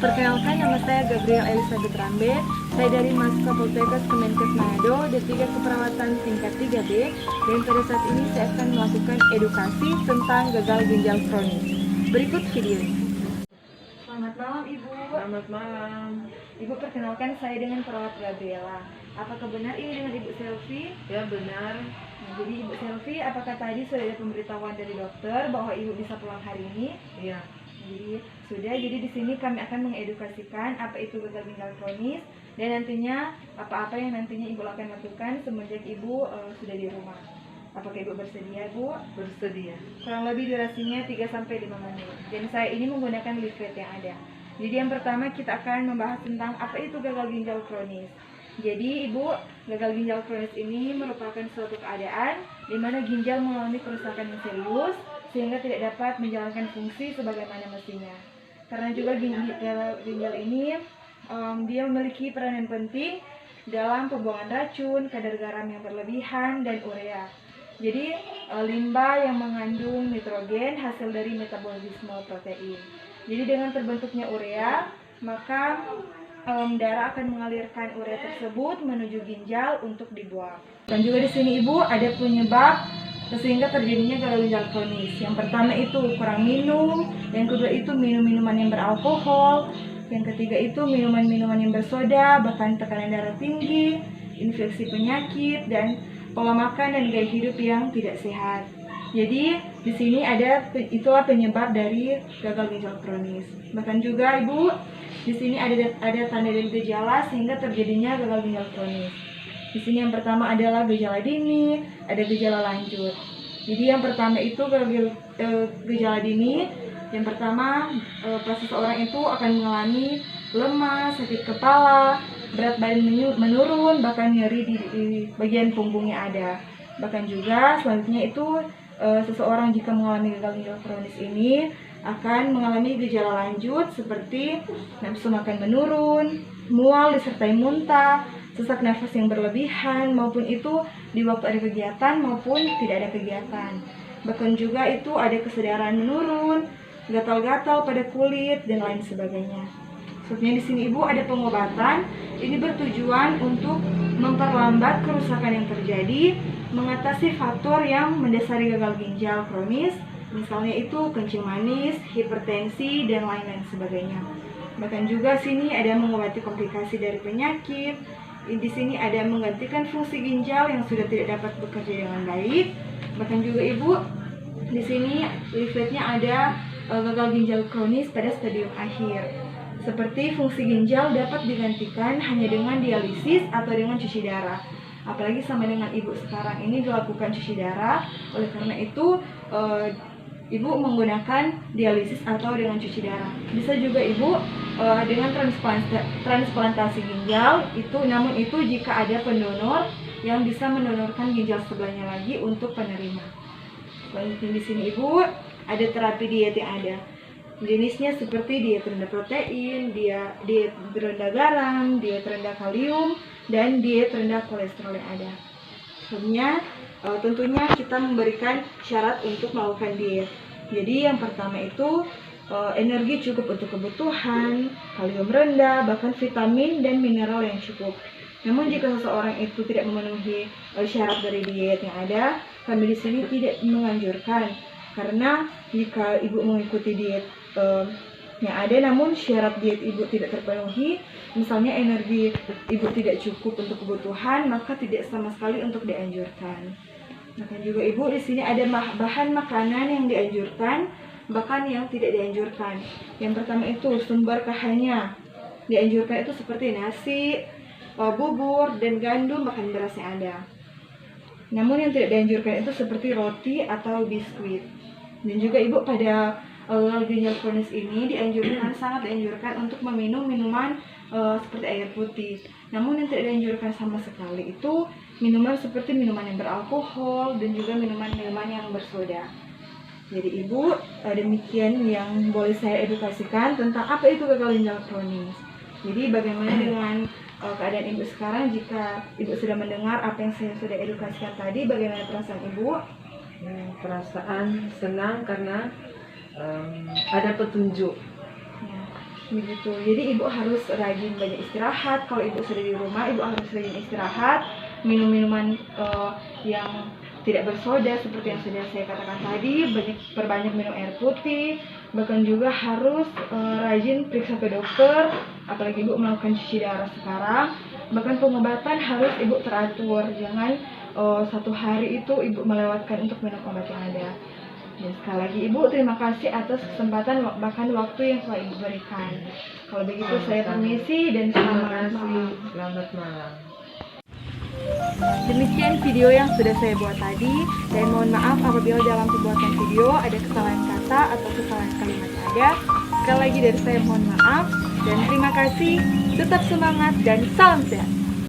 Perkenalkan, nama saya Gabriel Elizabeth Rambe. Saya dari Mahasiswa Poltekkes Kemenkes Manado, D3 Keperawatan tingkat 3B. Dan pada saat ini saya akan melakukan edukasi tentang gagal ginjal kronis. Berikut videonya. Selamat malam Ibu. Selamat malam. Ibu, perkenalkan, saya dengan perawat Gabriela. Apakah benar ini dengan Ibu Selvi? Ya, benar. Nah, jadi Ibu Selvi, apakah tadi sudah ada pemberitahuan dari dokter bahwa Ibu bisa pulang hari ini? Iya. Jadi sudah. Jadi di sini kami akan mengedukasikan apa itu gagal ginjal kronis dan nantinya apa-apa yang nantinya Ibu akan lakukan semenjak Ibu sudah di rumah. Apakah Ibu bersedia, Bu? Bersedia. Kurang lebih durasinya 3-5 menit. Dan saya ini menggunakan leaflet yang ada. Jadi yang pertama kita akan membahas tentang apa itu gagal ginjal kronis. Jadi Ibu, gagal ginjal kronis ini merupakan suatu keadaan di mana ginjal mengalami kerusakan yang serius sehingga tidak dapat menjalankan fungsi sebagaimana mestinya. Karena juga ginjal ini dia memiliki peranan penting dalam pembuangan racun, kadar garam yang berlebihan, dan urea. Jadi limbah yang mengandung nitrogen hasil dari metabolisme protein. Jadi dengan terbentuknya urea, maka darah akan mengalirkan urea tersebut menuju ginjal untuk dibuang. Dan juga di sini Ibu ada penyebab sehingga terjadinya gagal ginjal kronis. Yang pertama itu kurang minum, yang kedua itu minum-minuman yang beralkohol, yang ketiga itu minuman-minuman yang bersoda, bahkan tekanan darah tinggi, infeksi penyakit, dan pola makan dan gaya hidup yang tidak sehat. Jadi di sini itulah penyebab dari gagal ginjal kronis. Bahkan juga Ibu, di sini ada tanda dan gejala sehingga terjadinya gagal ginjal kronis. Di sini yang pertama adalah gejala dini, ada gejala lanjut. Jadi yang pertama itu gejala dini. Yang pertama, pas seseorang itu akan mengalami lemas, sakit kepala, berat badan menurun, bahkan nyeri di bagian punggungnya ada. Bahkan juga selanjutnya itu seseorang jika mengalami gagal ginjal kronis ini akan mengalami gejala lanjut seperti nafsu makan menurun, mual disertai muntah, sesak nafas yang berlebihan, maupun itu di waktu ada kegiatan maupun tidak ada kegiatan. Bahkan juga itu ada kesadaran menurun, gatal-gatal pada kulit, dan lain sebagainya. Sepertinya di sini Ibu ada pengobatan. Ini bertujuan untuk memperlambat kerusakan yang terjadi, mengatasi faktor yang mendasari gagal ginjal kronis, misalnya itu kencing manis, hipertensi, dan lain-lain sebagainya. Bahkan juga sini ada mengobati komplikasi dari penyakit. Di sini ada menggantikan fungsi ginjal yang sudah tidak dapat bekerja dengan baik. Bahkan juga Ibu, di sini leafletnya ada gagal ginjal kronis pada stadium akhir. Seperti fungsi ginjal dapat digantikan hanya dengan dialisis atau dengan cuci darah. Apalagi sama dengan Ibu sekarang ini dilakukan cuci darah, oleh karena itu Ibu menggunakan dialisis atau dengan cuci darah. Bisa juga Ibu dengan transplantasi ginjal, namun itu jika ada pendonor yang bisa mendonorkan ginjal sebelahnya lagi untuk penerima. Selanjutnya di sini Ibu ada terapi diet yang ada. Jenisnya seperti diet rendah protein, diet rendah garam, diet rendah kalium, dan diet rendah kolesterol yang ada. Tentunya kita memberikan syarat untuk melakukan diet. Jadi yang pertama itu energi cukup untuk kebutuhan, kalium rendah, bahkan vitamin dan mineral yang cukup. Namun jika seseorang itu tidak memenuhi syarat dari diet yang ada, kami di sini tidak menganjurkan. Karena jika Ibu mengikuti diet yang ada namun syarat diet Ibu tidak terpenuhi, misalnya energi Ibu tidak cukup untuk kebutuhan, maka tidak sama sekali untuk dianjurkan. Bahkan juga Ibu di sini ada bahan makanan yang dianjurkan, bahkan yang tidak dianjurkan. Yang pertama itu sumber KH-nya. Dianjurkan itu seperti nasi, bubur, dan gandum, bahkan beras yang ada. Namun yang tidak dianjurkan itu seperti roti atau biskuit. Dan juga Ibu pada gagal ginjal kronis ini sangat dianjurkan untuk meminum minuman seperti air putih. Namun yang tidak dianjurkan sama sekali itu minuman seperti minuman yang beralkohol dan juga minuman-minuman yang bersoda. Jadi Ibu, demikian yang boleh saya edukasikan tentang apa itu gagal ginjal kronis. Jadi bagaimana dengan keadaan Ibu sekarang jika Ibu sudah mendengar apa yang saya sudah edukasikan tadi, bagaimana perasaan Ibu? Perasaan senang karena ada petunjuk. Ya. begitu. Jadi ibu harus rajin banyak istirahat. Kalau ibu sudah di rumah, ibu harus rajin istirahat, minum minuman yang tidak bersoda seperti yang sudah saya katakan tadi, perbanyak minum air putih, bahkan juga harus rajin periksa ke dokter, apalagi ibu melakukan cuci darah sekarang. Bahkan pengobatan harus ibu teratur, jangan satu hari itu ibu melewatkan untuk minum obat yang ada. Dan sekali lagi ibu terima kasih atas kesempatan bahkan waktu yang telah ibu berikan. Kalau begitu saya permisi dan selamat malam. Selamat malam. Demikian video yang sudah saya buat tadi, dan mohon maaf apabila dalam pembuatan video ada kesalahan kata atau kesalahan kalimat yang ada. Sekali lagi dari saya mohon maaf dan terima kasih. Tetap semangat dan salam sehat.